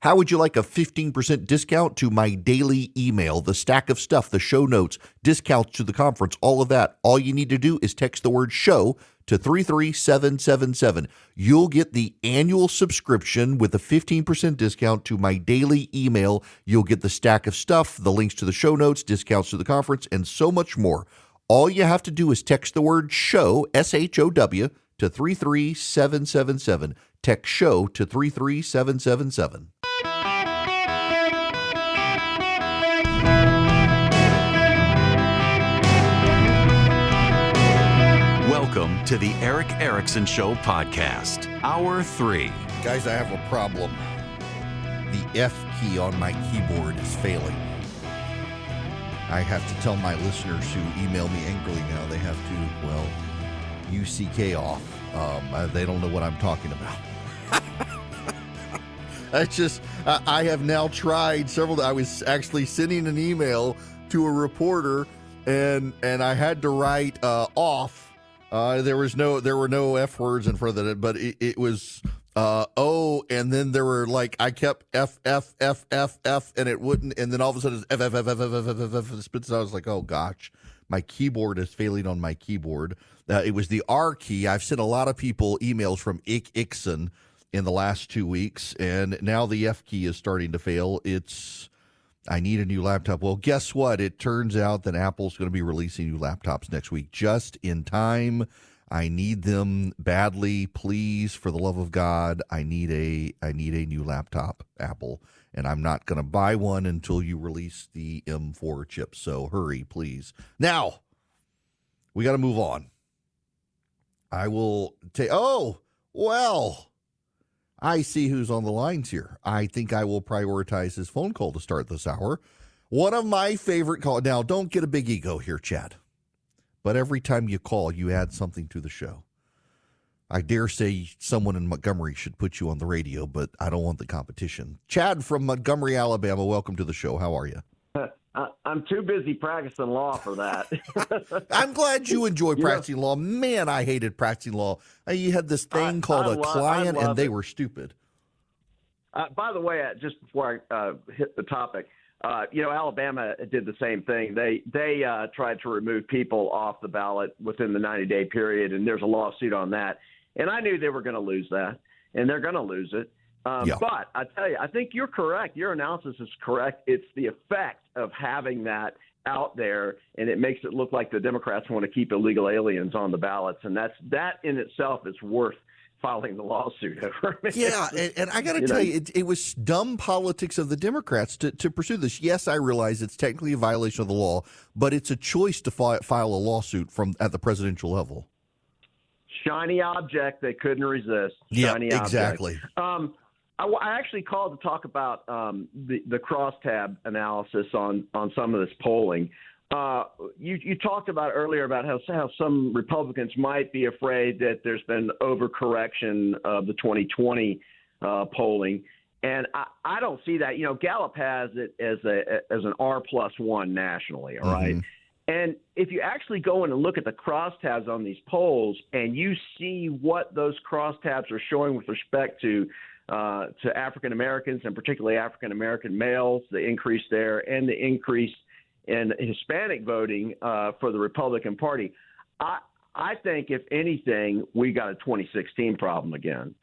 How would you like a 15% discount to my daily email, the stack of stuff, the show notes, discounts to the conference, all of that? All you need to do is text the word show to 33777. You'll get the annual subscription with a 15% discount to my daily email. You'll get the stack of stuff, the links to the show notes, discounts to the conference, and so much more. All you have to do is text the word show, SHOW, to 33777. Text show to 33777. Welcome to the Eric Erickson Show podcast, Hour 3. Guys, I have a problem. The F key on my keyboard is failing. I have to tell my listeners who email me angrily now they have to, well, UCK off. They don't know what I'm talking about. I have now tried several. I was actually sending an email to a reporter, and I had to write off. There were no F words in front of it, but it was O, and then there were like I kept F, and it wouldn't, and then all of a sudden it's F. I was like, oh gosh, my keyboard is failing on my keyboard. It was the R key. I've sent a lot of people emails from Ixon in the last 2 weeks, and now the F key is starting to fail. I need a new laptop. Well, guess what? It turns out that Apple's going to be releasing new laptops next week, just in time. I need them badly. Please, for the love of God, I need a new laptop, Apple, and I'm not going to buy one until you release the M4 chip. So hurry, please. Now, we got to move on. I will take. Oh, well. I see who's on the lines here. I think I will prioritize his phone call to start this hour. One of my favorite calls. Now, don't get a big ego here, Chad. But every time you call, you add something to the show. I dare say someone in Montgomery should put you on the radio, but I don't want the competition. Chad from Montgomery, Alabama, welcome to the show. How are you? I'm too busy practicing law for that. I'm glad you enjoy practicing law. Man, I hated practicing law. You had this thing called a client, and they were stupid. By the way, just before I hit the topic, Alabama did the same thing. They tried to remove people off the ballot within the 90-day period, and there's a lawsuit on that. And I knew they were going to lose that, and they're going to lose it. But I tell you, I think you're correct. Your analysis is correct. It's the effect of having that out there, and it makes it look like the Democrats want to keep illegal aliens on the ballots, and that in itself is worth filing the lawsuit over. Yeah, and I got to tell you, it was dumb politics of the Democrats to pursue this. Yes, I realize it's technically a violation of the law, but it's a choice to file a lawsuit at the presidential level. Shiny object they couldn't resist. Shiny object. Exactly. I actually called to talk about the crosstab analysis on some of this polling. You talked about earlier about how some Republicans might be afraid that there's been overcorrection of the 2020 polling, and I don't see that. Gallup has it as an R+1 nationally. All right. And if you actually go in and look at the crosstabs on these polls, and you see what those crosstabs are showing with respect to African Americans, and particularly African American males, the increase there, and the increase in Hispanic voting for the Republican Party, I think, if anything, we got a 2016 problem again,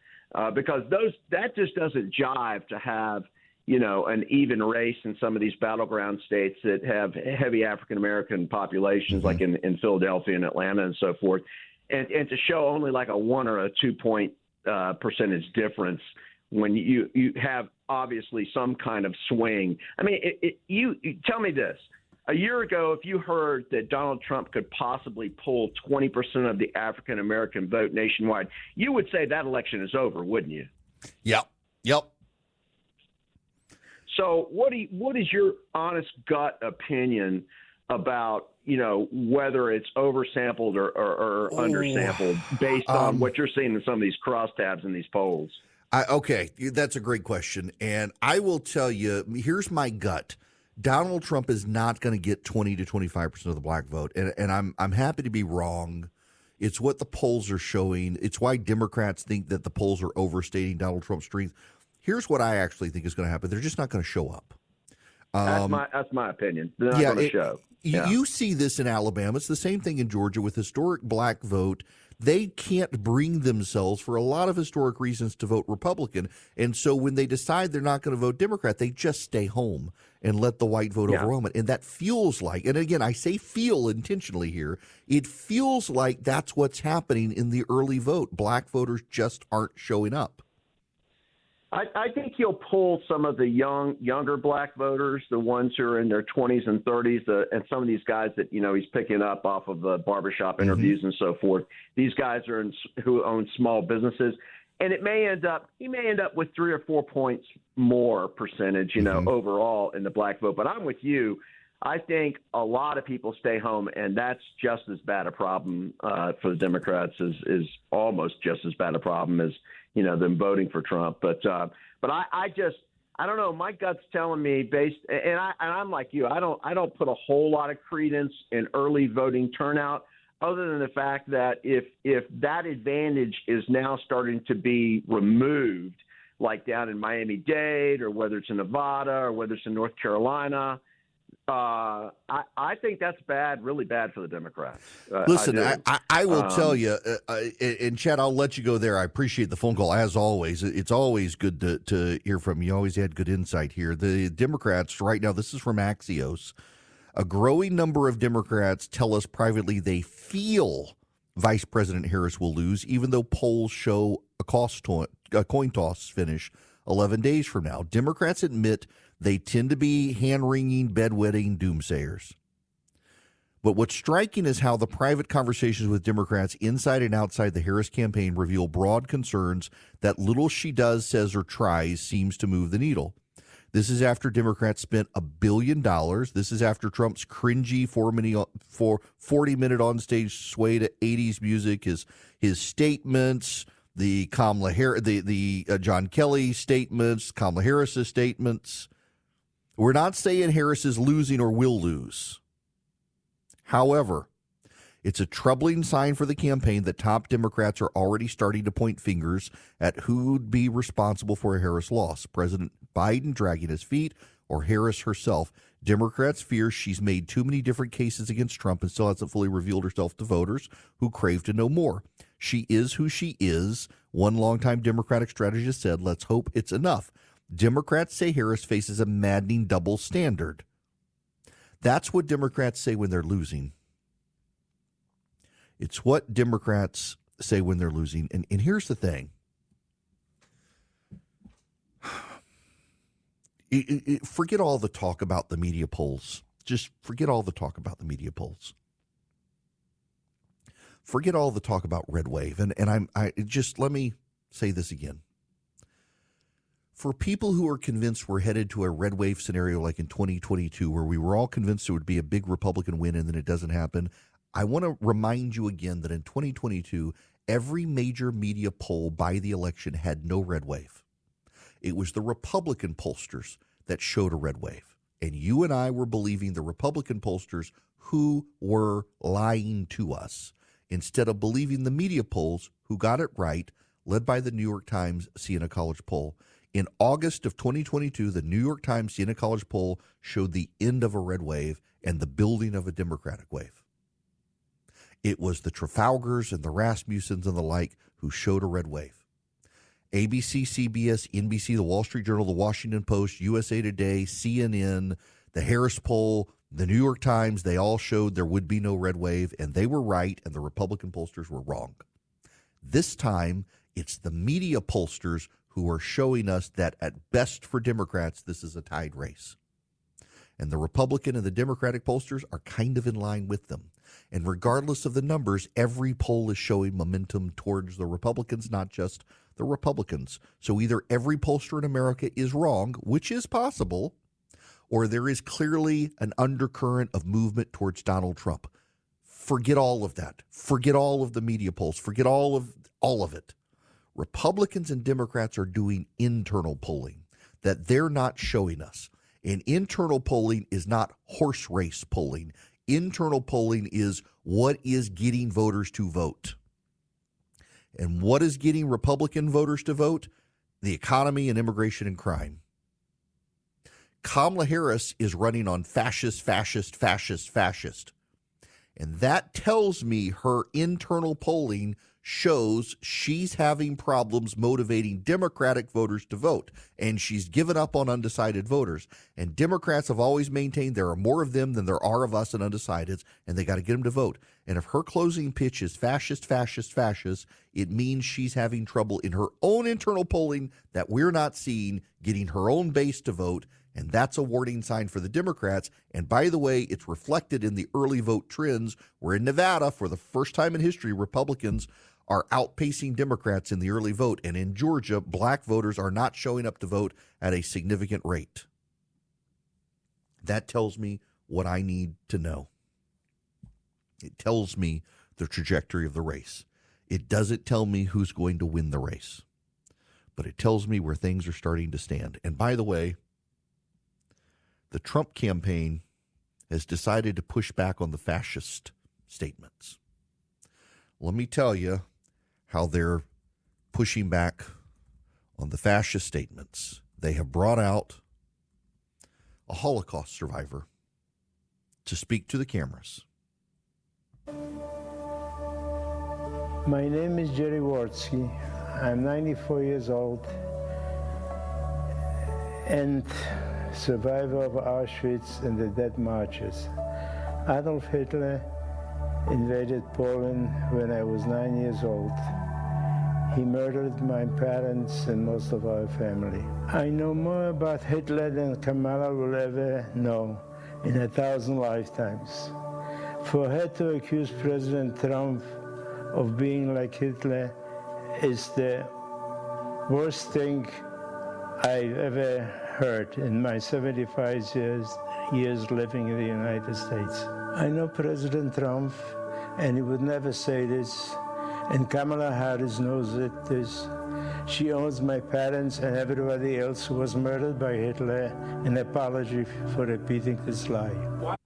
because that just doesn't jive to have an even race in some of these battleground states that have heavy African American populations, like in Philadelphia and Atlanta and so forth, and to show only like a 1 or a 2 point percentage difference when you have obviously some kind of swing. I mean, you tell me this. A year ago, if you heard that Donald Trump could possibly pull 20% of the African-American vote nationwide, you would say that election is over, wouldn't you? Yep. So what is your honest gut opinion about, whether it's oversampled or undersampled based on what you're seeing in some of these crosstabs in these polls? Okay, that's a great question. And I will tell you, here's my gut. Donald Trump is not going to get 20 to 25% of the black vote. And I'm happy to be wrong. It's what the polls are showing. It's why Democrats think that the polls are overstating Donald Trump's strength. Here's what I actually think is going to happen. They're just not going to show up. That's my opinion. They're not going to show. You see this in Alabama. It's the same thing in Georgia with historic black vote. They can't bring themselves, for a lot of historic reasons, to vote Republican. And so when they decide they're not going to vote Democrat, they just stay home and let the white vote overwhelm it. And that feels like, and again, I say feel intentionally here, it feels like that's what's happening in the early vote. Black voters just aren't showing up. I think he'll pull some of the younger black voters, the ones who are in their 20s and 30s, and some of these guys that he's picking up off of the barbershop interviews and so forth. These guys are who own small businesses, and he may end up with 3 or 4 points more percentage, overall in the black vote. But I'm with you. I think a lot of people stay home, and that's just as bad a problem for the Democrats is almost just as bad a problem as them voting for Trump. But I don't know. My gut's telling me I'm like you. I don't put a whole lot of credence in early voting turnout, other than the fact that if that advantage is now starting to be removed, like down in Miami-Dade, or whether it's in Nevada, or whether it's in North Carolina. I think that's bad, really bad for the Democrats. Listen, I will tell you, and Chad, I'll let you go there. I appreciate the phone call, as always. It's always good to hear from you. You always had good insight here. The Democrats right now, this is from Axios, a growing number of Democrats tell us privately they feel Vice President Harris will lose, even though polls show a coin toss finish 11 days from now. Democrats admit they tend to be hand-wringing, bedwetting doomsayers. But what's striking is how the private conversations with Democrats inside and outside the Harris campaign reveal broad concerns that little she does, says, or tries seems to move the needle. This is after Democrats spent $1 billion. This is after Trump's cringy 40-minute on-stage sway to 80s music, his statements, the Kamala Harris, the John Kelly statements, Kamala Harris's statements. We're not saying Harris is losing or will lose. However, it's a troubling sign for the campaign that top Democrats are already starting to point fingers at who would be responsible for a Harris loss. President Biden dragging his feet, or Harris herself. Democrats fear she's made too many different cases against Trump and still hasn't fully revealed herself to voters who crave to know more. She is who she is. One longtime Democratic strategist said, let's hope it's enough. Democrats say Harris faces a maddening double standard. That's what Democrats say when they're losing. It's what Democrats say when they're losing. And here's the thing. Forget all the talk about the media polls. Just forget all the talk about the media polls. Forget all the talk about red wave. And let me say this again. For people who are convinced we're headed to a red wave scenario like in 2022, where we were all convinced there would be a big Republican win and then it doesn't happen, I want to remind you again that in 2022, every major media poll by the election had no red wave. It was the Republican pollsters that showed a red wave. And you and I were believing the Republican pollsters who were lying to us, instead of believing the media polls who got it right, led by the New York Times Siena College poll. In August of 2022, the New York Times Siena College poll showed the end of a red wave and the building of a Democratic wave. It was the Trafalgars and the Rasmussens and the like who showed a red wave. ABC, CBS, NBC, the Wall Street Journal, the Washington Post, USA Today, CNN, the Harris poll, the New York Times, they all showed there would be no red wave, and they were right, and the Republican pollsters were wrong. This time, it's the media pollsters who are showing us that at best for Democrats, this is a tied race. And the Republican and the Democratic pollsters are kind of in line with them. And regardless of the numbers, every poll is showing momentum towards the Republicans, not just the Republicans. So either every pollster in America is wrong, which is possible, or there is clearly an undercurrent of movement towards Donald Trump. Forget all of that. Forget all of the media polls. Forget all of it. Republicans and Democrats are doing internal polling that they're not showing us. And internal polling is not horse race polling. Internal polling is what is getting voters to vote. And what is getting Republican voters to vote? the economy and immigration and crime. Kamala Harris is running on fascist. And that tells me her internal polling shows she's having problems motivating Democratic voters to vote, and she's given up on undecided voters. And Democrats have always maintained there are more of them than there are of us and undecideds, and they got to get them to vote. And if her closing pitch is fascist, it means she's having trouble in her own internal polling that we're not seeing, getting her own base to vote. And that's a warning sign for the Democrats. And by the way, it's reflected in the early vote trends, where in Nevada, for the first time in history, Republicans are outpacing Democrats in the early vote. And in Georgia, black voters are not showing up to vote at a significant rate. That tells me what I need to know. It tells me the trajectory of the race. It doesn't tell me who's going to win the race, but it tells me where things are starting to stand. And by the way, the Trump campaign has decided to push back on the fascist statements. Let me tell you how they're pushing back on the fascist statements. They have brought out a Holocaust survivor to speak to the cameras. My name is Jerry Wartsky. I'm 94 years old and survivor of Auschwitz and the death marches. Adolf Hitler invaded Poland when I was 9 years old. He murdered my parents and most of our family. I know more about Hitler than Kamala will ever know in 1,000 lifetimes. For her to accuse President Trump of being like Hitler is the worst thing I've ever heard in my 75 years living in the United States. I know President Trump, and he would never say this, and Kamala Harris knows this. She owes my parents and everybody else who was murdered by Hitler an apology for repeating this lie.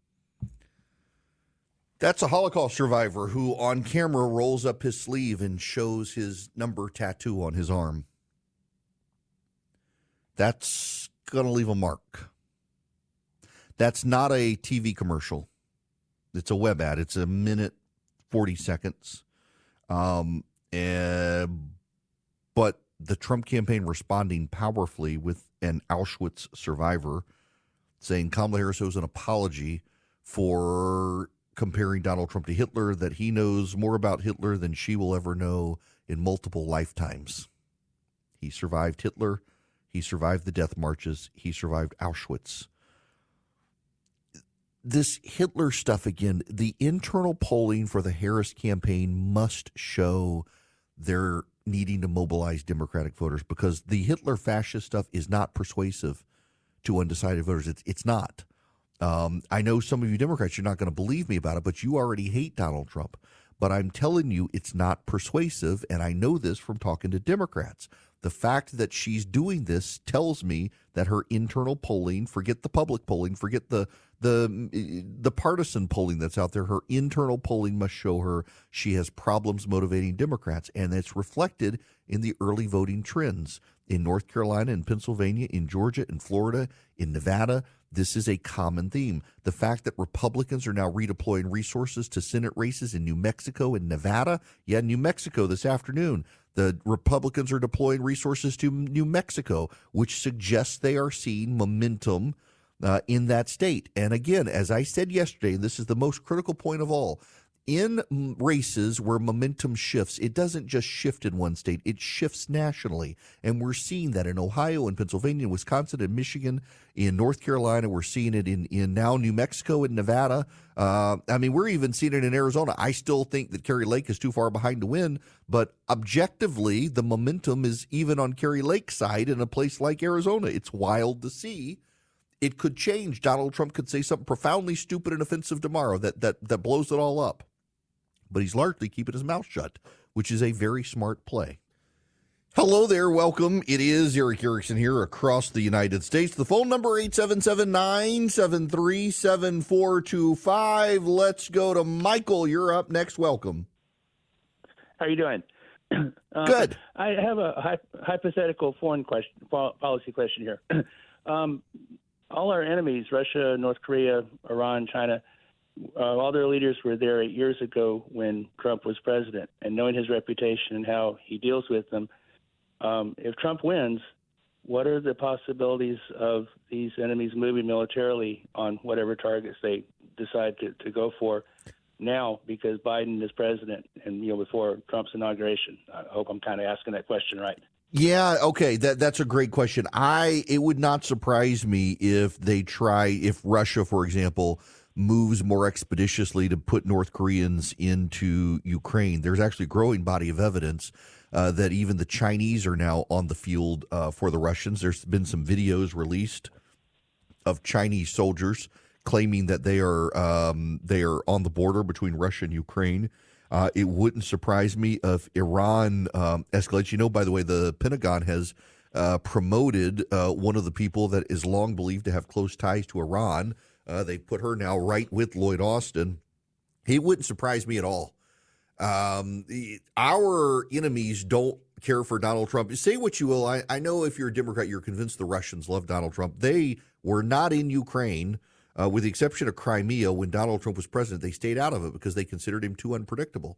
That's a Holocaust survivor who on camera rolls up his sleeve and shows his number tattoo on his arm. That's going to leave a mark. That's not a TV commercial. It's a web ad. It's a minute, 40 seconds. But the Trump campaign responding powerfully with an Auschwitz survivor saying Kamala Harris owes an apology for comparing Donald Trump to Hitler, that he knows more about Hitler than she will ever know in multiple lifetimes. He survived Hitler. He survived the death marches. He survived Auschwitz. This Hitler stuff, again, the internal polling for the Harris campaign must show they're needing to mobilize Democratic voters, because the Hitler fascist stuff is not persuasive to undecided voters. It's not. I know some of you Democrats, you're not going to believe me about it, but you already hate Donald Trump. But I'm telling you, it's not persuasive, and I know this from talking to Democrats. The fact that she's doing this tells me that her internal polling, forget the public polling, forget the partisan polling that's out there, her internal polling must show her she has problems motivating Democrats, and it's reflected in the early voting trends in North Carolina, in Pennsylvania, in Georgia, in Florida, in Nevada. This is a common theme. The fact that Republicans are now redeploying resources to Senate races in New Mexico and Nevada. Yeah, New Mexico this afternoon. The Republicans are deploying resources to New Mexico, which suggests they are seeing momentum in that state. And again, as I said yesterday, and this is the most critical point of all, in races where momentum shifts, it doesn't just shift in one state, it shifts nationally. And we're seeing that in Ohio and Pennsylvania, Wisconsin and Michigan, in North Carolina. We're seeing it in now New Mexico and Nevada. We're even seeing it in Arizona. I still think that Kari Lake is too far behind to win, but objectively, the momentum is even on Kari Lake's side in a place like Arizona. It's wild to see. It could change. Donald Trump could say something profoundly stupid and offensive tomorrow that blows it all up. But he's largely keeping his mouth shut, which is a very smart play. Hello there. Welcome. It is Eric Erickson here across the United States. The phone number 877-973-7425. Let's go to Michael. You're up next. Welcome. How are you doing? Good. I have a hypothetical foreign policy question here. All our enemies, Russia, North Korea, Iran, China, all their leaders were there 8 years ago when Trump was president. And knowing his reputation and how he deals with them, if Trump wins, what are the possibilities of these enemies moving militarily on whatever targets they decide to go for now because Biden is president and, before Trump's inauguration? I hope I'm kind of asking that question right. Yeah, okay, that's a great question. It would not surprise me if if Russia, for example, moves more expeditiously to put North Koreans into Ukraine. There's actually a growing body of evidence that even the Chinese are now on the field for the Russians. There's been some videos released of Chinese soldiers claiming that they are on the border between Russia and Ukraine. It wouldn't surprise me if Iran escalates. By the way, the Pentagon has promoted one of the people that is long believed to have close ties to Iran. They put her now right with Lloyd Austin. It wouldn't surprise me at all. Our enemies don't care for Donald Trump. Say what you will. I know if you're a Democrat, you're convinced the Russians love Donald Trump. They were not in Ukraine. With the exception of Crimea, when Donald Trump was president, they stayed out of it because they considered him too unpredictable.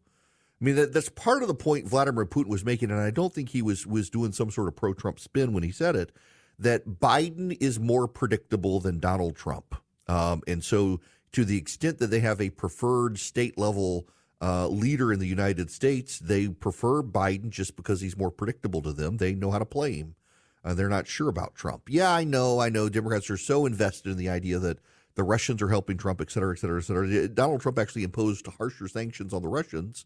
I mean, that's part of the point Vladimir Putin was making, and I don't think he was doing some sort of pro-Trump spin when he said it, that Biden is more predictable than Donald Trump. And so to the extent that they have a preferred state-level leader in the United States, they prefer Biden just because he's more predictable to them. They know how to play him. They're not sure about Trump. Yeah, I know. Democrats are so invested in the idea that the Russians are helping Trump, et cetera, et cetera, et cetera. Donald Trump actually imposed harsher sanctions on the Russians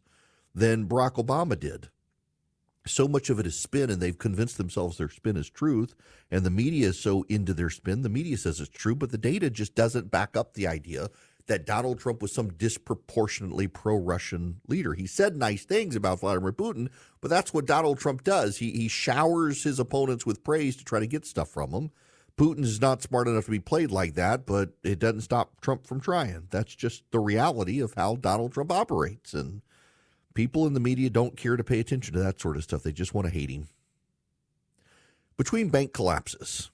than Barack Obama did. So much of it is spin, and they've convinced themselves their spin is truth, and the media is so into their spin. The media says it's true, but the data just doesn't back up the idea that Donald Trump was some disproportionately pro-Russian leader. He said nice things about Vladimir Putin, but that's what Donald Trump does. He showers his opponents with praise to try to get stuff from them. Putin is not smart enough to be played like that, but it doesn't stop Trump from trying. That's just the reality of how Donald Trump operates. And people in the media don't care to pay attention to that sort of stuff. They just want to hate him. Between bank collapses,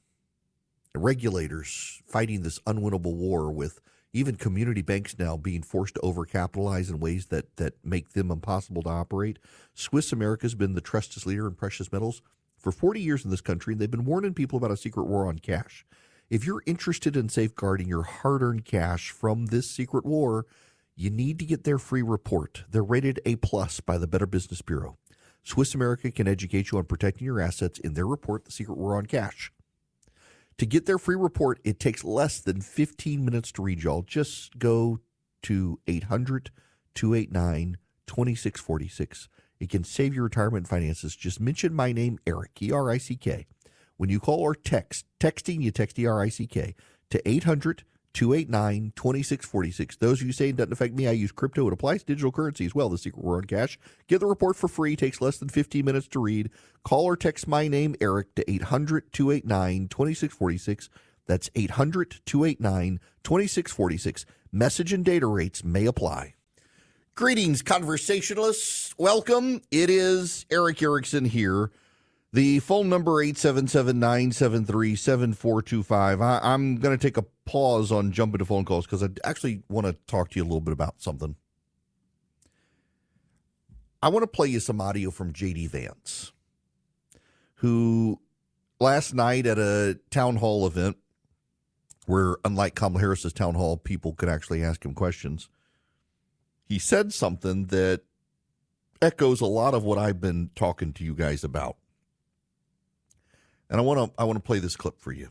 regulators fighting this unwinnable war with even community banks now being forced to overcapitalize in ways that make them impossible to operate, Swiss America has been the trusted leader in precious metals for 40 years in this country, and they've been warning people about a secret war on cash. If you're interested in safeguarding your hard-earned cash from this secret war, you need to get their free report. They're rated A+ by the Better Business Bureau. Swiss America can educate you on protecting your assets in their report, The Secret War on Cash. To get their free report, it takes less than 15 minutes to read, y'all. Just go to 800-289-2646. It can save your retirement finances. Just mention my name, Eric, E-R-I-C-K. When you call or texting, you text E-R-I-C-K to 800-289-2646. Those of you saying it doesn't affect me, I use crypto. It applies to digital currency as well, The Secret War on Cash. Get the report for free. It takes less than 15 minutes to read. Call or text my name, Eric, to 800-289-2646. That's 800-289-2646. Message and data rates may apply. Greetings, conversationalists. Welcome. It is Eric Erickson here. The phone number 877-973-7425. I'm going to take a pause on jumping to phone calls because I actually want to talk to you a little bit about something. I want to play you some audio from J.D. Vance, who last night at a town hall event where, unlike Kamala Harris's town hall, people could actually ask him questions, he said something that echoes a lot of what I've been talking to you guys about. And I want to play this clip for you.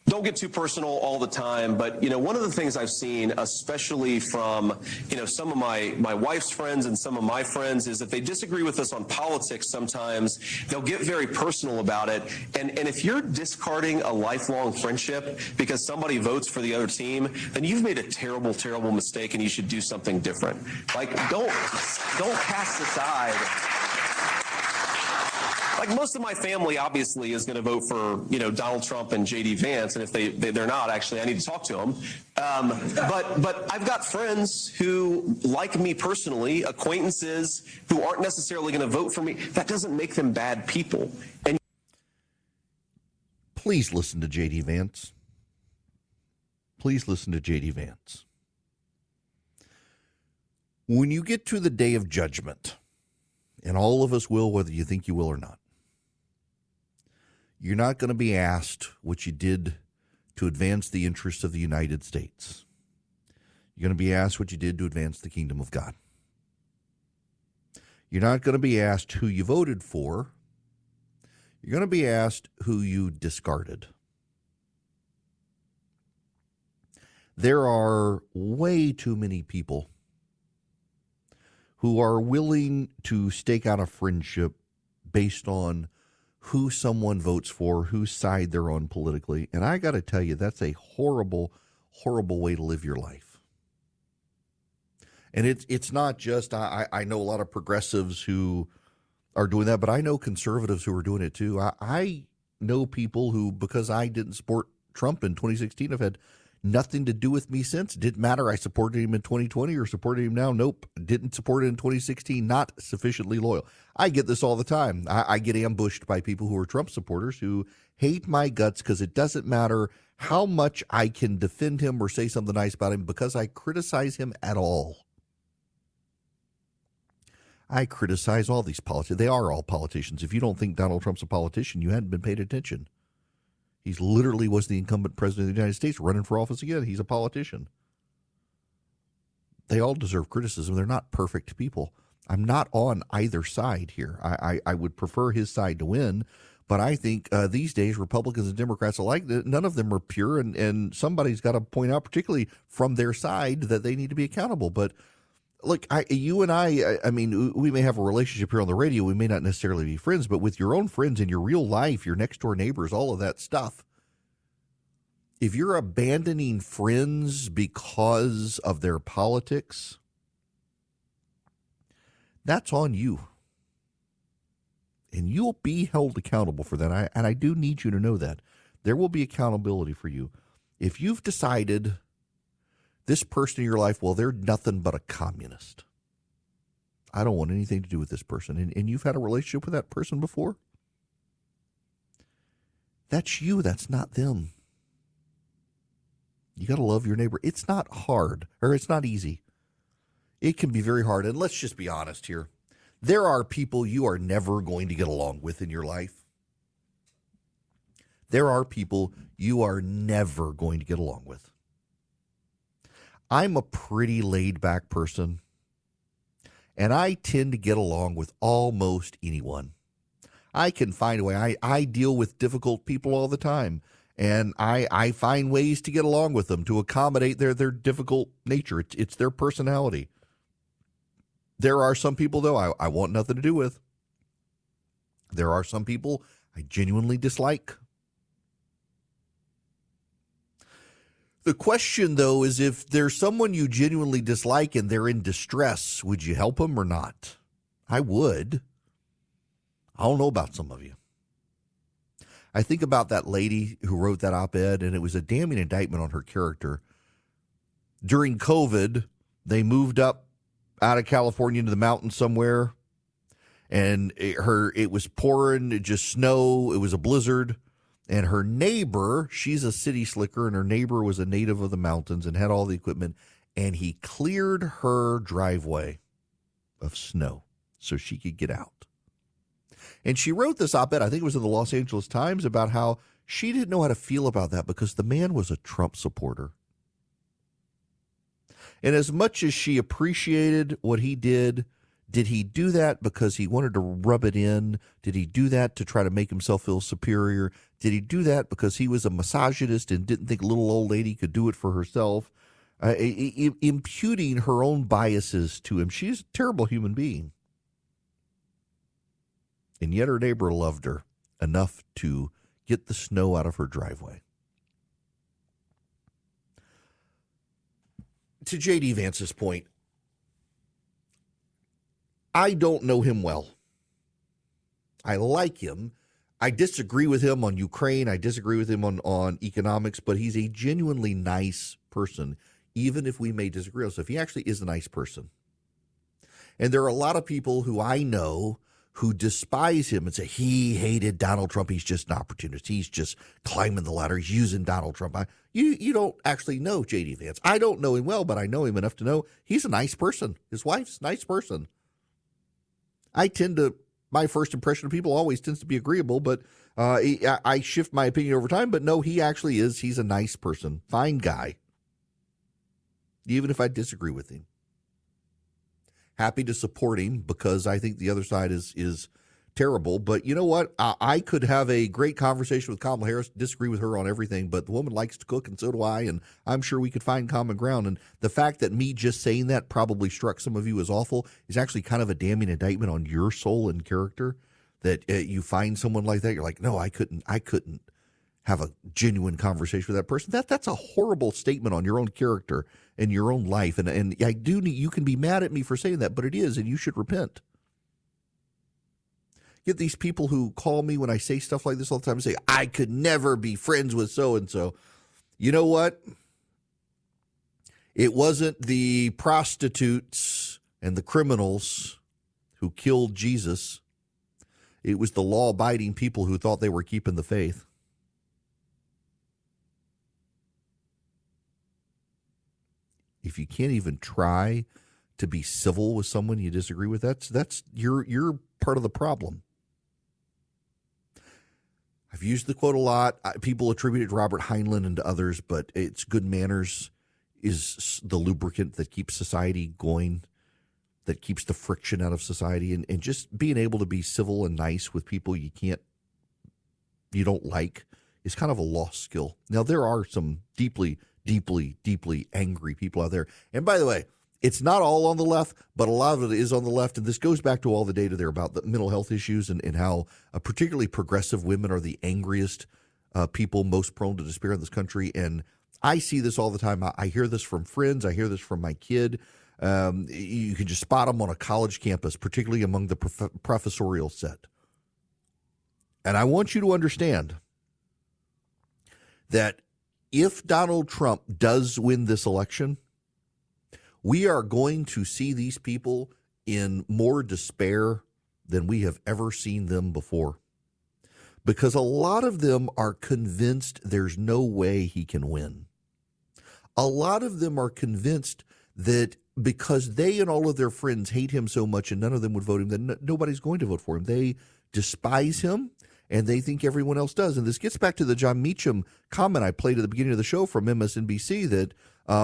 Don't get too personal all the time, but, one of the things I've seen, especially from, some of my wife's friends and some of my friends, is if they disagree with us on politics sometimes, they'll get very personal about it. And if you're discarding a lifelong friendship because somebody votes for the other team, then you've made a terrible, terrible mistake and you should do something different. Like, don't cast aside like most of my family obviously is going to vote for, Donald Trump and J.D. Vance. And if they're not, actually, I need to talk to them. But I've got friends who, like me personally, acquaintances who aren't necessarily going to vote for me. That doesn't make them bad people. And please listen to J.D. Vance. Please listen to J.D. Vance. When you get to the day of judgment, and all of us will, whether you think you will or not, you're not going to be asked what you did to advance the interests of the United States. You're going to be asked what you did to advance the kingdom of God. You're not going to be asked who you voted for. You're going to be asked who you discarded. There are way too many people who are willing to stake out a friendship based on who someone votes for, whose side they're on politically. And I got to tell you, that's a horrible, horrible way to live your life. And it's not just, I know a lot of progressives who are doing that, but I know conservatives who are doing it too. I know people who, because I didn't support Trump in 2016, have had nothing to do with me since. It didn't matter. I supported him in 2020 or supported him now. Nope. Didn't support it in 2016. Not sufficiently loyal. I get this all the time. I get ambushed by people who are Trump supporters who hate my guts because it doesn't matter how much I can defend him or say something nice about him because I criticize him at all. I criticize all these politicians. They are all politicians. If you don't think Donald Trump's a politician, you hadn't been paying attention. He's literally was the incumbent president of the United States running for office again. He's a politician. They all deserve criticism. They're not perfect people. I'm not on either side here. I would prefer his side to win, but I think these days Republicans and Democrats alike, none of them are pure, and somebody's got to point out, particularly from their side, that they need to be accountable. But look, you and I mean, we may have a relationship here on the radio. We may not necessarily be friends, but with your own friends in your real life, your next door neighbors, all of that stuff, if you're abandoning friends because of their politics, that's on you. And you'll be held accountable for that. And I do need you to know that. There will be accountability for you. If you've decided this person in your life, well, they're nothing but a communist. I don't want anything to do with this person. And you've had a relationship with that person before? That's you. That's not them. You got to love your neighbor. It's not hard, or it's not easy. It can be very hard. And let's just be honest here. There are people you are never going to get along with in your life. There are people you are never going to get along with. I'm a pretty laid-back person, and I tend to get along with almost anyone. I can find a way. I deal with difficult people all the time, and I find ways to get along with them, to accommodate their difficult nature. It's their personality. There are some people, though, I want nothing to do with. There are some people I genuinely dislike. The question, though, is if there's someone you genuinely dislike and they're in distress, would you help them or not? I would. I don't know about some of you. I think about that lady who wrote that op-ed, and it was a damning indictment on her character. During COVID, they moved up out of California into the mountains somewhere, and it was pouring, just snow. It was a blizzard. And her neighbor, she's a city slicker, and her neighbor was a native of the mountains and had all the equipment, and he cleared her driveway of snow so she could get out. And she wrote this op-ed, I think it was in the Los Angeles Times, about how she didn't know how to feel about that because the man was a Trump supporter. And as much as she appreciated what he did he do that because he wanted to rub it in? Did he do that to try to make himself feel superior? Did he do that because he was a misogynist and didn't think a little old lady could do it for herself? Imputing her own biases to him. She's a terrible human being. And yet her neighbor loved her enough to get the snow out of her driveway. To J.D. Vance's point, I don't know him well. I like him. I disagree with him on Ukraine. I disagree with him on economics, but he's a genuinely nice person, even if we may disagree on stuff. He actually is a nice person. And there are a lot of people who I know who despise him and say, he hated Donald Trump. He's just an opportunist. He's just climbing the ladder. He's using Donald Trump. You don't actually know J.D. Vance. I don't know him well, but I know him enough to know he's a nice person. His wife's a nice person. My first impression of people always tends to be agreeable, but I shift my opinion over time. But no, he actually is. He's a nice person. Fine guy. Even if I disagree with him. Happy to support him because I think the other side is terrible. But you know what? I could have a great conversation with Kamala Harris, disagree with her on everything, but the woman likes to cook, and so do I, and I'm sure we could find common ground. And the fact that me just saying that probably struck some of you as awful is actually kind of a damning indictment on your soul and character, that you find someone like that. You're like, no, I couldn't have a genuine conversation with that person. That's a horrible statement on your own character and your own life. And you can be mad at me for saying that, but it is, and you should repent. Get these people who call me when I say stuff like this all the time and say, I could never be friends with so-and-so. You know what? It wasn't the prostitutes and the criminals who killed Jesus. It was the law-abiding people who thought they were keeping the faith. If you can't even try to be civil with someone you disagree with, that's you're part of the problem. I've used the quote a lot. People attribute it to Robert Heinlein and to others, but it's good manners is the lubricant that keeps society going, that keeps the friction out of society, and just being able to be civil and nice with people you don't like is kind of a lost skill. Now, there are some deeply angry people out there. And by the way, it's not all on the left, but a lot of it is on the left. And this goes back to all the data there about the mental health issues and how particularly progressive women are the angriest people, most prone to despair in this country. And I see this all the time. I hear this from friends. I hear this from my kid. You can just spot them on a college campus, particularly among the professorial set. And I want you to understand that if Donald Trump does win this election, we are going to see these people in more despair than we have ever seen them before. Because a lot of them are convinced there's no way he can win. A lot of them are convinced that because they and all of their friends hate him so much and none of them would vote him, that nobody's going to vote for him. They despise him. And they think everyone else does. And this gets back to the John Meacham comment I played at the beginning of the show from MSNBC that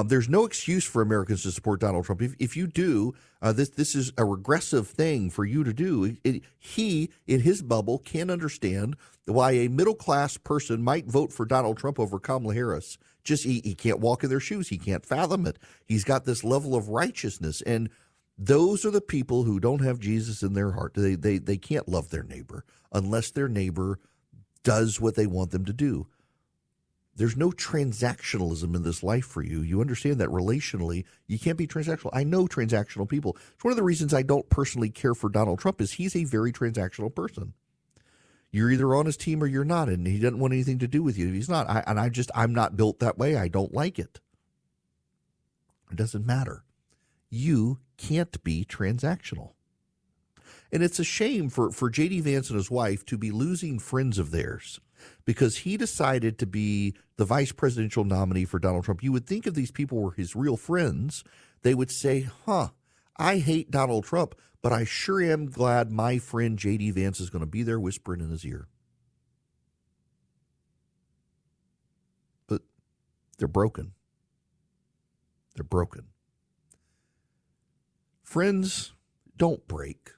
there's no excuse for Americans to support Donald Trump. If you do, this is a regressive thing for you to do. He, in his bubble, can't understand why a middle-class person might vote for Donald Trump over Kamala Harris. He can't walk in their shoes. He can't fathom it. He's got this level of righteousness. And those are the people who don't have Jesus in their heart. They can't love their neighbor unless their neighbor does what they want them to do. There's no transactionalism in this life for you. You understand that relationally, you can't be transactional. I know transactional people. It's one of the reasons I don't personally care for Donald Trump is he's a very transactional person. You're either on his team or you're not, and he doesn't want anything to do with you. He's not. I'm not built that way. I don't like it. It doesn't matter. You can't be transactional. And it's a shame for J.D. Vance and his wife to be losing friends of theirs because he decided to be the vice presidential nominee for Donald Trump. You would think if these people were his real friends, they would say, I hate Donald Trump, but I sure am glad my friend J.D. Vance is going to be there whispering in his ear. But they're broken. They're broken. Friends, don't break.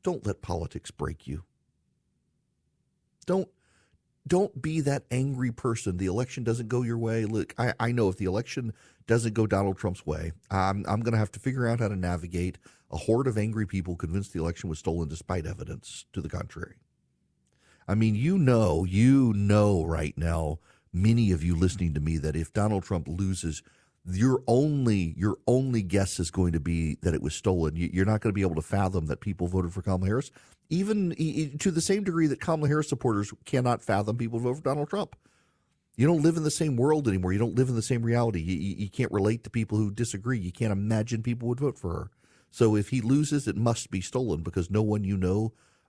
Don't let politics break you. Don't be that angry person. The election doesn't go your way. Look, I know if the election doesn't go Donald Trump's way, I'm going to have to figure out how to navigate a horde of angry people convinced the election was stolen despite evidence to the contrary. I mean, you know right now, many of you listening to me, that if Donald Trump loses, your only guess is going to be that it was stolen. You're not going to be able to fathom that people voted for Kamala Harris, even to the same degree that Kamala Harris supporters cannot fathom people vote for Donald Trump. You don't live in the same world anymore. You don't live in the same reality. You can't relate to people who disagree. You can't imagine people would vote for her. So if he loses, it must be stolen because no one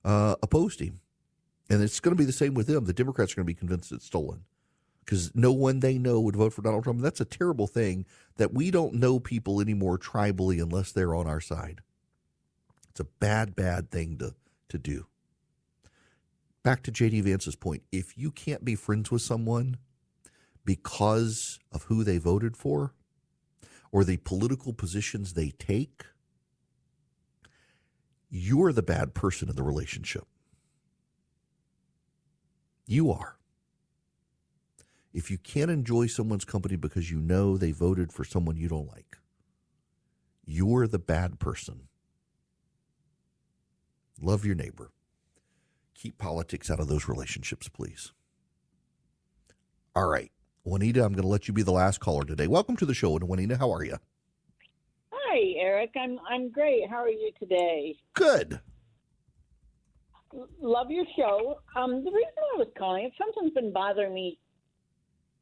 opposed him. And it's going to be the same with them. The Democrats are going to be convinced it's stolen because no one they know would vote for Donald Trump. And that's a terrible thing that we don't know people anymore tribally unless they're on our side. It's a bad, bad thing to do. Back to J.D. Vance's point. If you can't be friends with someone because of who they voted for or the political positions they take, you're the bad person in the relationship. You are. If you can't enjoy someone's company because you know they voted for someone you don't like, you're the bad person. Love your neighbor. Keep politics out of those relationships, please. All right. Juanita, I'm going to let you be the last caller today. Welcome to the show. And Juanita, how are you? Hi, Eric. I'm great. How are you today? Good. Love your show. The reason I was calling, it's something's been bothering me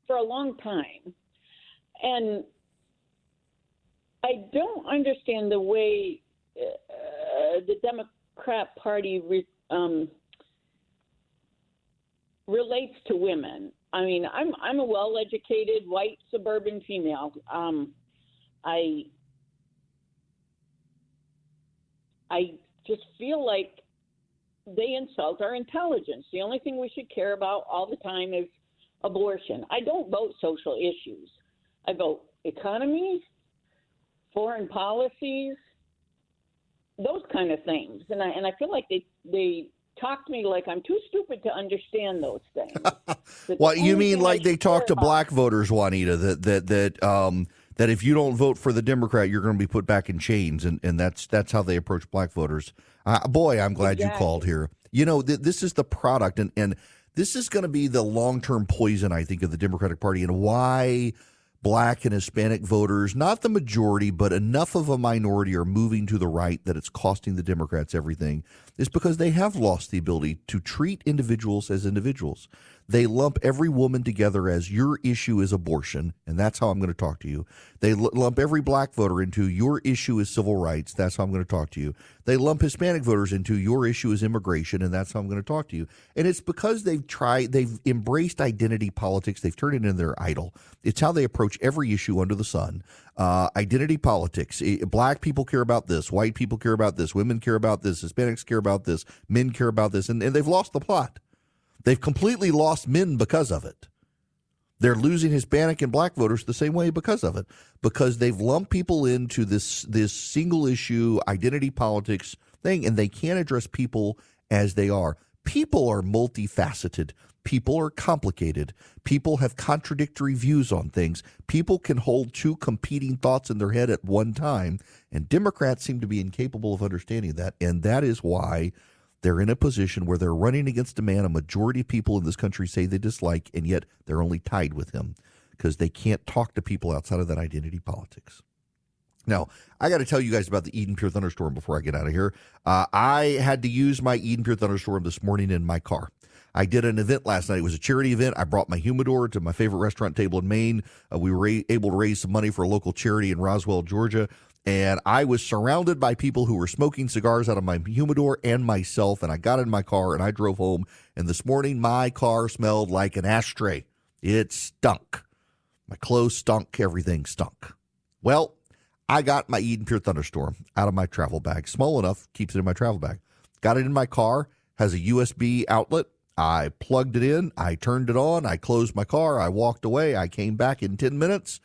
for a long time. And I don't understand the way the Democrat Party relates to women. I mean, I'm a well-educated white suburban female. I just feel like they insult our intelligence. The only thing we should care about all the time is abortion. I don't vote social issues. I vote economy, foreign policies, those kind of things. And I feel like they talk to me like I'm too stupid to understand those things. Well, you mean like they talk to black voters, Juanita, that if you don't vote for the Democrat, you're going to be put back in chains, and that's how they approach black voters. Boy, I'm glad you called here. You know, this is the product, and this is going to be the long-term poison, I think, of the Democratic Party, and why black and Hispanic voters, not the majority, but enough of a minority are moving to the right that it's costing the Democrats everything, is because they have lost the ability to treat individuals as individuals. They lump every woman together as your issue is abortion, and that's how I'm going to talk to you. They lump every black voter into your issue is civil rights. That's how I'm going to talk to you. They lump Hispanic voters into your issue is immigration, and that's how I'm going to talk to you. And it's because they've embraced identity politics. They've turned it into their idol. It's how they approach every issue under the sun. Identity politics. Black people care about this. White people care about this. Women care about this. Hispanics care about this. Men care about this. And they've lost the plot. They've completely lost men because of it. They're losing Hispanic and black voters the same way because of it, because they've lumped people into this single issue identity politics thing, and they can't address people as they are. People are multifaceted. People are complicated. People have contradictory views on things. People can hold two competing thoughts in their head at one time, and Democrats seem to be incapable of understanding that, and that is why they're in a position where they're running against a man a majority of people in this country say they dislike, and yet they're only tied with him because they can't talk to people outside of that identity politics. Now, I got to tell you guys about the Eden Pure Thunderstorm before I get out of here. I had to use my Eden Pure Thunderstorm this morning in my car. I did an event last night. It was a charity event. I brought my humidor to my favorite restaurant table in Maine. We were able to raise some money for a local charity in Roswell, Georgia. And I was surrounded by people who were smoking cigars out of my humidor and myself. And I got in my car and I drove home. And this morning, my car smelled like an ashtray. It stunk. My clothes stunk. Everything stunk. Well, I got my Eden Pure Thunderstorm out of my travel bag. Small enough, keeps it in my travel bag. Got it in my car, has a USB outlet. I plugged it in. I turned it on. I closed my car. I walked away. I came back in 10 minutes.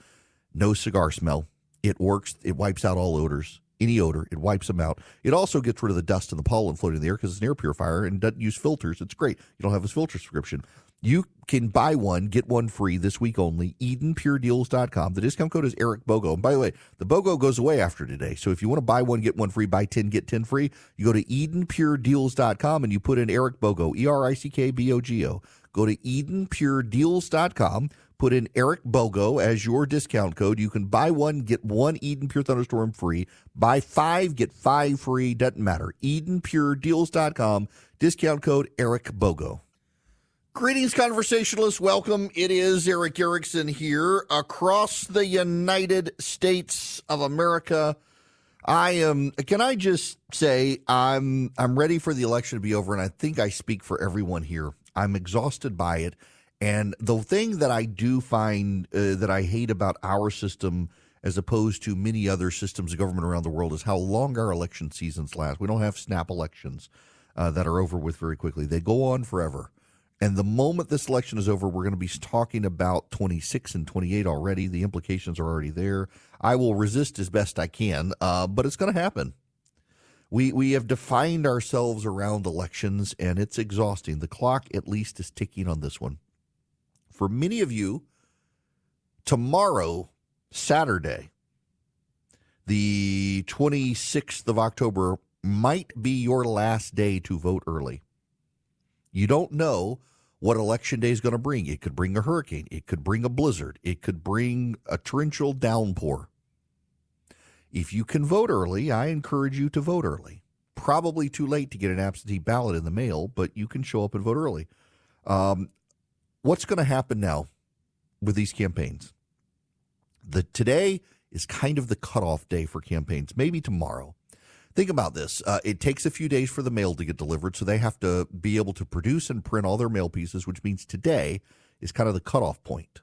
No cigar smell. It works. It wipes out all odors. Any odor, it wipes them out. It also gets rid of the dust and the pollen floating in the air because it's an air purifier and doesn't use filters. It's great. You don't have a filter subscription. You can buy one, get one free this week only, EdenPureDeals.com. The discount code is Eric Bogo. And by the way, the BOGO goes away after today. So if you want to buy one, get one free, buy 10, get 10 free, you go to EdenPureDeals.com and you put in Eric Bogo, ERICKBOGO. Go to EdenPureDeals.com. Put in Eric BOGO as your discount code. You can buy one, get one Eden Pure Thunderstorm free. Buy 5, get 5 free. Doesn't matter. EdenPureDeals.com. Discount code Eric BOGO. Greetings, conversationalists. Welcome. It is Eric Erickson here across the United States of America. Can I just say I'm ready for the election to be over, and I think I speak for everyone here. I'm exhausted by it. And the thing that I do find that I hate about our system as opposed to many other systems of government around the world is how long our election seasons last. We don't have snap elections that are over with very quickly. They go on forever. And the moment this election is over, we're going to be talking about 26 and 28 already. The implications are already there. I will resist as best I can, but it's going to happen. We have defined ourselves around elections, and it's exhausting. The clock, at least, is ticking on this one. For many of you, tomorrow, Saturday, the 26th of October, might be your last day to vote early. You don't know what Election Day is going to bring. It could bring a hurricane. It could bring a blizzard. It could bring a torrential downpour. If you can vote early, I encourage you to vote early. Probably too late to get an absentee ballot in the mail, but you can show up and vote early. What's going to happen now with these campaigns? Today is kind of the cutoff day for campaigns, maybe tomorrow. Think about this. It takes a few days for the mail to get delivered, so they have to be able to produce and print all their mail pieces, which means today is kind of the cutoff point.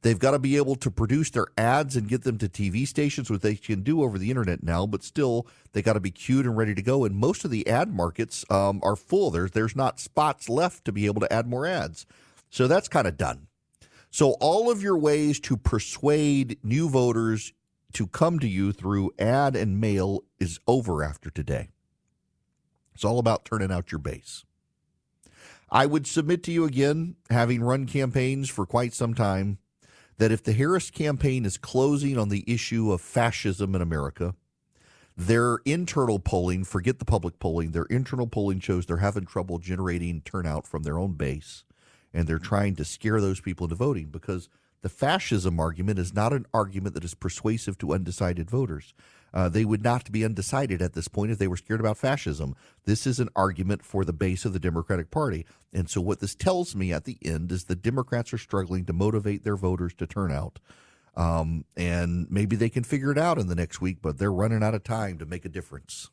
They've got to be able to produce their ads and get them to TV stations, which they can do over the internet now, but still they got to be queued and ready to go. And most of the ad markets are full. There's not spots left to be able to add more ads. So that's kind of done. So all of your ways to persuade new voters to come to you through ad and mail is over after today. It's all about turning out your base. I would submit to you again, having run campaigns for quite some time, that if the Harris campaign is closing on the issue of fascism in America, their internal polling, forget the public polling, their internal polling shows they're having trouble generating turnout from their own base, and they're trying to scare those people into voting because the fascism argument is not an argument that is persuasive to undecided voters. They would not be undecided at this point if they were scared about fascism. This is an argument for the base of the Democratic Party. And so what this tells me at the end is the Democrats are struggling to motivate their voters to turn out. And maybe they can figure it out in the next week, but they're running out of time to make a difference.